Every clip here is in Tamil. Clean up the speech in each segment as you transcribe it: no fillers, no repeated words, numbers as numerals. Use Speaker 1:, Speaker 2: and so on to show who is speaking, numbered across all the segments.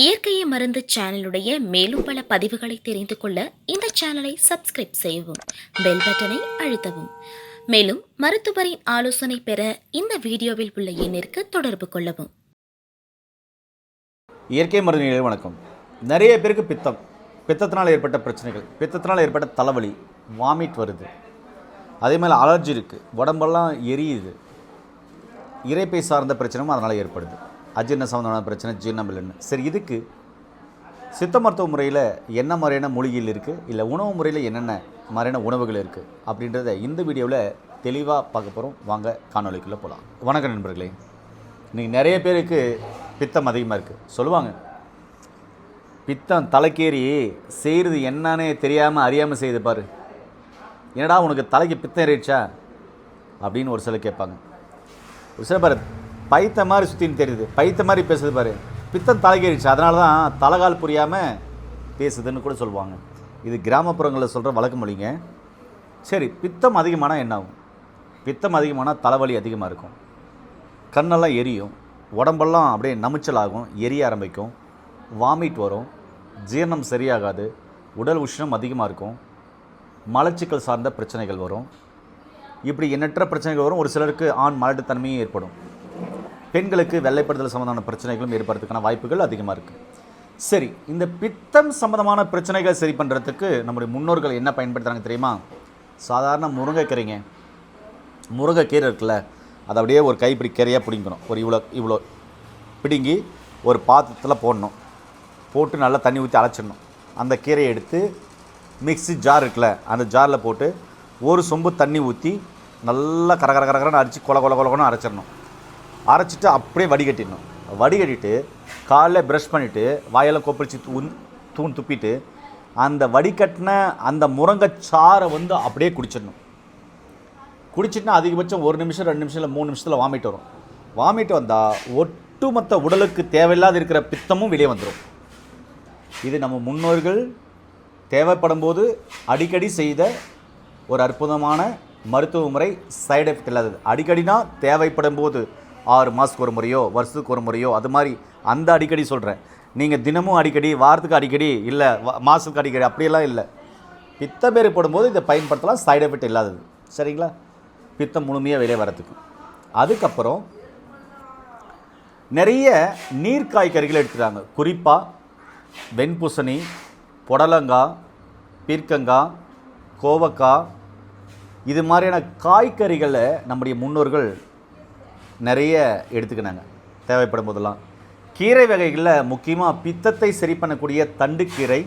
Speaker 1: இயற்கையை மருந்து சேனலுடைய மேலும் பல பதிவுகளை தெரிந்து கொள்ள இந்த சேனலை சப்ஸ்கிரைப் செய்யவும், பெல் பட்டனை அழுத்தவும். மேலும் மருத்துவரின் ஆலோசனை பெற இந்த வீடியோவில் உள்ள எண்ணிற்கு தொடர்பு கொள்ளவும்.
Speaker 2: இயற்கை மருந்து வணக்கம். நிறைய பேருக்கு பித்தத்தினால் ஏற்பட்ட பிரச்சனைகள், பித்தத்தினால் ஏற்பட்ட தலைவலி, வாமிட் வருது, அதே மாதிரி அலர்ஜி இருக்குது, உடம்பெல்லாம் எரியுது, இரைப்பை சார்ந்த பிரச்சனையும் அதனால் ஏற்படுது, அஜீரண சம்பந்தமான பிரச்சனை, ஜீரணம் இல்லைன்னு. சரி, இதுக்கு சித்த மருத்துவ முறையில் என்ன மாதிரியான மூலிகைகள் இருக்குது, இல்லை உணவு முறையில் என்னென்ன மாதிரியான உணவுகள் இருக்குது அப்படின்றத இந்த வீடியோவில் தெளிவாக பார்க்க போகிறோம். வாங்க காணொலிக்குள்ளே போகலாம். வணக்கம் நண்பர்களே. இன்றைக்கி நிறைய பேருக்கு பித்தம் அதிகமாக இருக்குது. சொல்லுவாங்க, பித்தம் தலைக்கேறி செய்கிறது என்னன்னே தெரியாமல் அறியாமல் செய்து பாரு, என்னடா உனக்கு தலைக்கு பித்தம் ஏறிடுச்சா அப்படின்னு ஒரு சிலர் கேட்பாங்க. ஒரு சில பாரு, பைத்த மாதிரி சுற்றின்னு தெரியுது, பைத்த மாதிரி பேசுது பாரு, பித்தம் தலைக்கேறிடுச்சு, அதனால தான் தலைகால் புரியாமல் பேசுதுன்னு கூட சொல்லுவாங்க. இது கிராமப்புறங்களில் சொல்கிற வழக்கு மொழிங்க. சரி, பித்தம் அதிகமானால் என்ன ஆகும்? பித்தம் அதிகமானால் தலைவலி அதிகமாக இருக்கும், கண்ணெல்லாம் எரியும், உடம்பெல்லாம் அப்படியே நமைச்சல் ஆகும், எரிய ஆரம்பிக்கும், வாமிட் வரும், ஜீரணம் சரியாகாது, உடல் உஷ்ணம் அதிகமாக இருக்கும், மலச்சிக்கல் சார்ந்த பிரச்சனைகள் வரும், இப்படி எண்ணற்ற பிரச்சனைகள் வரும். ஒரு சிலருக்கு ஆண் மலட்டுத்தன்மையும் ஏற்படும். பெண்களுக்கு வெள்ளைப்படுதல் சம்மந்தமான பிரச்சனைகளும் ஏற்படுறதுக்கான வாய்ப்புகள் அதிகமாக இருக்குது. சரி, இந்த பித்தம் சம்மந்தமான பிரச்சனைகள் சரி பண்ணுறதுக்கு நம்முடைய முன்னோர்கள் என்ன பயன்படுத்துகிறாங்க தெரியுமா? சாதாரண முருங்கைக்கீரைங்க, முருங்கைக்கீரை இருக்குல்ல, அதை அப்படியே ஒரு கைப்பிடி கீரையாக பிடிங்கணும். ஒரு இவ்வளோ பிடுங்கி ஒரு பாத்திரத்தில் போடணும், போட்டு நல்லா தண்ணி ஊற்றி அரைச்சிடணும். அந்த கீரையை எடுத்து மிக்ஸி ஜார் இருக்குல்ல, அந்த ஜாரில் போட்டு ஒரு சொம்பு தண்ணி ஊற்றி நல்லா கரகரன்னு அரைச்சி கொலன்னு அரைச்சிடணும். அரைச்சிட்டு அப்படியே வடிகட்டிடணும். வடிகட்டிட்டு காலைல ப்ரஷ் பண்ணிவிட்டு வாயெல்லாம் கொப்பளிச்சு துப்பிட்டு அந்த வடிகட்டின அந்த முருங்கைச்சாரை அப்படியே குடிச்சிடணும். குடிச்சிட்டுனா அதிகபட்சம் 1 நிமிஷம் 2 நிமிஷம் இல்லை 3 நிமிஷத்தில் வாமிட் வரும். வாமிட் வந்தால் ஒட்டுமொத்த உடலுக்கு தேவையில்லாத இருக்கிற பித்தமும் வெளியே வந்துடும். இது நம்ம முன்னோர்கள் தேவைப்படும் போது அடிக்கடி செய்த ஒரு அற்புதமான மருத்துவ முறை. சைடு எஃபெக்ட் இல்லாதது. அடிக்கடினா தேவைப்படும் போது 6 மாதத்துக்கு ஒரு முறையோ வருஷத்துக்கு ஒரு முறையோ, அது மாதிரி அந்த அடிக்கடி சொல்கிறேன். நீங்கள் தினமும் அடிக்கடி, வாரத்துக்கு அடிக்கடி, இல்லை மாதத்துக்கு அடிக்கடி அப்படியெல்லாம் இல்லை. பித்தம் ஏற்படும் போது இதை பயன்படுத்தலாம், சைடு எஃபெக்ட் இல்லாதது. சரிங்களா? பித்தம் முழுமையாக வெளியே வரத்துக்கு. அதுக்கப்புறம் நிறைய நீர் காய்கறிகள் எடுத்துக்கிறாங்க. குறிப்பாக வெண்பூசணி, புடலங்காய், பீர்க்கங்காய், கோவக்காய், இது மாதிரியான காய்கறிகளை நம்முடைய முன்னோர்கள் நிறைய எடுத்துக்கினாங்க தேவைப்படும் போதெல்லாம். கீரை வகைகளில் முக்கியமாக பித்தத்தை சரி பண்ணக்கூடிய தண்டுக்கீரை,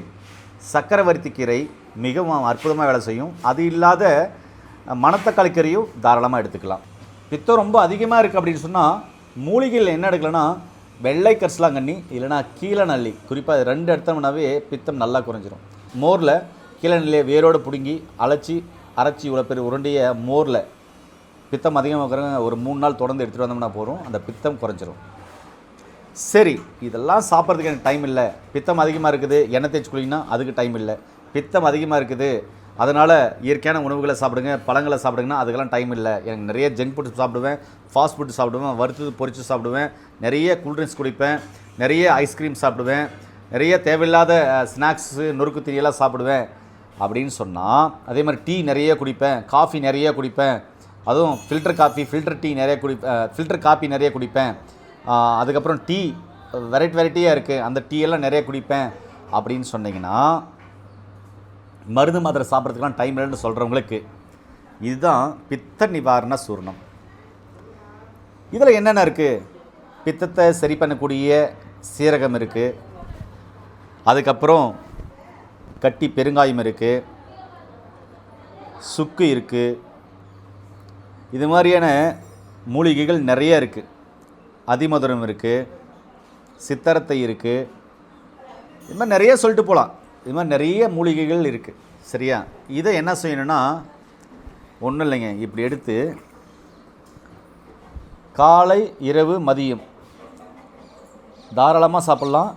Speaker 2: சக்கரவர்த்தி கீரை மிகவும் அற்புதமாக வேலை செய்யும். அது இல்லாத மணத்தக்காளி கீரையும் தாராளமாக எடுத்துக்கலாம். பித்தம் ரொம்ப அதிகமாக இருக்குது அப்படின்னு சொன்னால் மூலிகையில் என்ன எடுக்கலன்னா வெள்ளை கரிசலாங்கண்ணி இல்லைனா கீழநல்லி. குறிப்பாக 2 எடுத்தோம்னாவே பித்தம் நல்லா குறைஞ்சிரும். மோரில் கீழநல்லியை வேரோடு பிடுங்கி அரைச்சி இவ்வளோ பேர் உருண்டிய மோரில் பித்தம் அதிகமாக ஒரு 3 நாள் தொடர்ந்து எடுத்துகிட்டு வந்தோம்னா போகிறோம், அந்த பித்தம் குறைஞ்சிரும். சரி, இதெல்லாம் சாப்பிட்றதுக்கு எனக்கு டைம் இல்லை, பித்தம் அதிகமாக இருக்குது, எண்ணெய் தேய்ச்சி குளிங்கன்னா அதுக்கு டைம் இல்லை, பித்தம் அதிகமாக இருக்குது அதனால் இயற்கையான உணவுகளை சாப்பிடுங்க, பழங்களை சாப்பிடுங்கன்னா அதுக்கெல்லாம் டைம் இல்லை, எனக்கு நிறைய ஜங்க் ஃபுட் சாப்பிடுவேன், ஃபாஸ்ட் ஃபுட் சாப்பிடுவேன், வறுத்து பொரித்து சாப்பிடுவேன், நிறைய கூல்ட்ரிங்க்ஸ் குடிப்பேன், நிறைய ஐஸ்கிரீம் சாப்பிடுவேன், நிறைய தேவையில்லாத ஸ்நாக்ஸு நொறுக்கு திரியெல்லாம் சாப்பிடுவேன் அப்படின்னு சொன்னால், அதே மாதிரி டீ நிறைய குடிப்பேன், காஃபி நிறைய குடிப்பேன், அதுவும் ஃபில்டர் காஃபி, ஃபில்டர் டீ நிறைய ஃபில்டர் காஃபி நிறைய குடிப்பேன், அதுக்கப்புறம் டீ வெரைட்டியாக இருக்குது, அந்த டீ எல்லாம் நிறைய குடிப்பேன் அப்படின்னு சொன்னீங்கன்னா மருந்து மாத்திரை சாப்பிட்றதுக்கெலாம் டைம் இல்லைன்னு சொல்கிறவங்களுக்கு இதுதான் பித்த நிவாரண சூர்ணம். இதில் என்னென்ன இருக்குது? பித்தத்தை சரி பண்ணக்கூடிய சீரகம் இருக்குது, அதுக்கப்புறம் கட்டி பெருங்காயம் இருக்குது, சுக்கு இருக்குது, இது மாதிரியான மூலிகைகள் நிறைய இருக்குது. அதிமதுரம் இருக்குது, சித்தரத்தை இருக்குது, இது மாதிரி நிறைய சொல்லிட்டு போகலாம். இது மாதிரி நிறைய மூலிகைகள் இருக்குது. சரியா? இதை என்ன செய்யணும்னா ஒன்றும் இல்லைங்க, இப்படி எடுத்து காலை இரவு மதியம் தாராளமாக சாப்பிட்லாம்.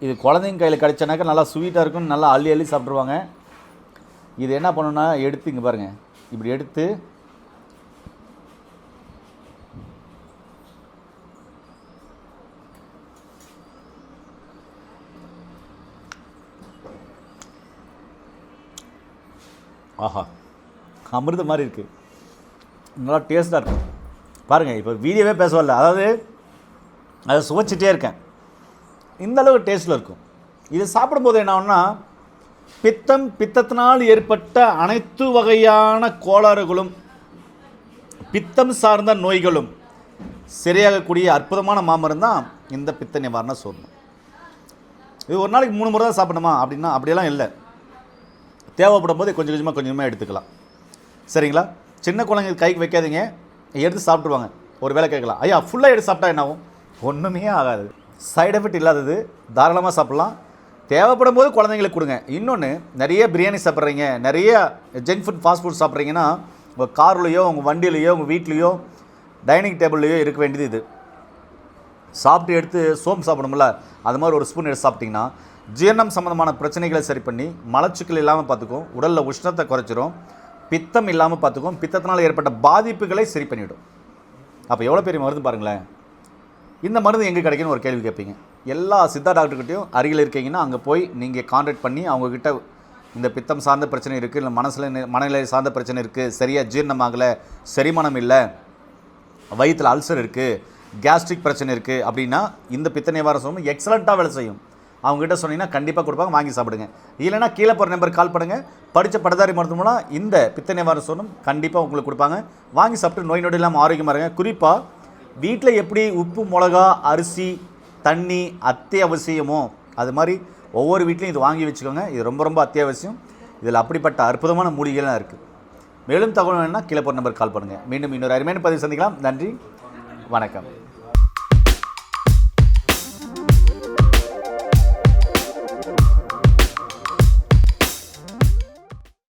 Speaker 2: இது குழந்தைங்க கையில் கிடச்சனாக்கா நல்லா ஸ்வீட்டாக இருக்கும், நல்லா அள்ளி சாப்பிட்ருவாங்க. இது என்ன பண்ணணுன்னா எடுத்து இங்கே பாருங்கள், இப்படி எடுத்து ஆஹா, அமிர்தம் மாதிரி இருக்குது, நல்லா டேஸ்ட்டாக இருக்கும். பாருங்கள், இப்போ வீடியோவே பேச வரல, அதாவது அதை சுவைச்சிட்டே இருக்கேன், இந்த அளவு டேஸ்ட்டில் இருக்கும். இது சாப்பிடும்போது என்ன ஆகும்னா, பித்தத்தினால் ஏற்பட்ட அனைத்து வகையான கோளாறுகளும் பித்தம் சார்ந்த நோய்களும் சரியாகக்கூடிய அற்புதமான மாமரம் தான் இந்த பித்த நிவாரண சூர்ணம். இது ஒரு நாளைக்கு 3 முறை தான் சாப்பிடணுமா அப்படின்னா அப்படியெல்லாம் இல்லை. தேவைப்படும் போது கொஞ்சம் கொஞ்சமாக எடுத்துக்கலாம். சரிங்களா? சின்ன குழந்தைங்க கைக்கு வைக்காதீங்க, எடுத்து சாப்பிட்ருவாங்க. ஒரு வேளை கேட்கலாம், ஐயா ஃபுல்லாக எடுத்து சாப்பிட்டா என்ன ஆகும்? ஒன்றுமே ஆகாது. சைடு எஃபெக்ட் இல்லாதது, தாராளமாக சாப்பிட்லாம். தேவைப்படும் போது குழந்தைங்களுக்கு கொடுங்க. இன்னொன்று, நிறைய பிரியாணி சாப்பிட்றீங்க, நிறைய ஜங்க் ஃபுட் ஃபாஸ்ட் ஃபுட் சாப்பிட்றீங்கன்னா, உங்கள் கார்லேயோ உங்கள் வண்டியிலையோ உங்கள் வீட்லேயோ டைனிங் டேபிள்லையோ இருக்க வேண்டியது இது. சாப்பிட்டு எடுத்து சோம்பு சாப்பிடணும்ல, அது மாதிரி ஒரு ஸ்பூன் எடுத்து சாப்பிட்டிங்கன்னா ஜீரணம் சம்மந்தமான பிரச்சனைகளை சரி பண்ணி மலச்சிக்கல் இல்லாமல் பார்த்துக்கும், உடலில் உஷ்ணத்தை குறைச்சிரும், பித்தம் இல்லாமல் பார்த்துக்கும், பித்தத்தினால் ஏற்பட்ட பாதிப்புகளை சரி பண்ணிவிடும். அப்போ எவ்வளோ பெரிய மருந்து பாருங்களேன். இந்த மருந்து எங்கே கிடைக்குன்னு ஒரு கேள்வி கேட்பீங்க. எல்லா சித்தா டாக்டர்கிட்டையும் அருகில் இருக்கீங்கன்னா அங்கே போய் நீங்கள் கான்டாக்ட் பண்ணி அவங்கக்கிட்ட இந்த பித்தம் சார்ந்த பிரச்சனை இருக்குது, இல்லை மனநிலை சார்ந்த பிரச்சனை இருக்குது, சரியாக ஜீரணமாகலை, செரிமானம் இல்லை, வயிற்றில் அல்சர் இருக்குது, கேஸ்ட்ரிக் பிரச்சனை இருக்குது அப்படின்னா இந்த பித்த நிவாரண சூர்ணம் எக்ஸலண்ட்டாக வேலை செய்யும். அவங்ககிட்ட சொன்னீங்கன்னா கண்டிப்பாக கொடுப்பாங்க, வாங்கி சாப்பிடுங்க. இல்லைனா கீழே போகிற நம்பருக்கு கால் பண்ணுங்கள். படித்த பட்டதாரி மருத்துவமனை இந்த பித்த நிவாரண சூர்ணம் கண்டிப்பாக உங்களுக்கு கொடுப்பாங்க. வாங்கி சாப்பிட்டு நோய் நொடி இல்லாமல் ஆரோக்கியமாக இருங்க. குறிப்பாக வீட்டில் எப்படி உப்பு, மிளகா, அரிசி, தண்ணி அத்தியாவசியமோ அது மாதிரி ஒவ்வொரு வீட்லையும் இது வாங்கி வச்சுக்கோங்க. இது ரொம்ப ரொம்ப அத்தியாவசியம். இதில் அப்படிப்பட்ட அற்புதமான மூலிகைலாம் இருக்குது. மேலும் தகவல் வேணும்னா கீழே போகிற நம்பருக்கு கால் பண்ணுங்கள். மீண்டும் இன்னொரு அருமையான பதிவு சந்திக்கலாம். நன்றி, வணக்கம்.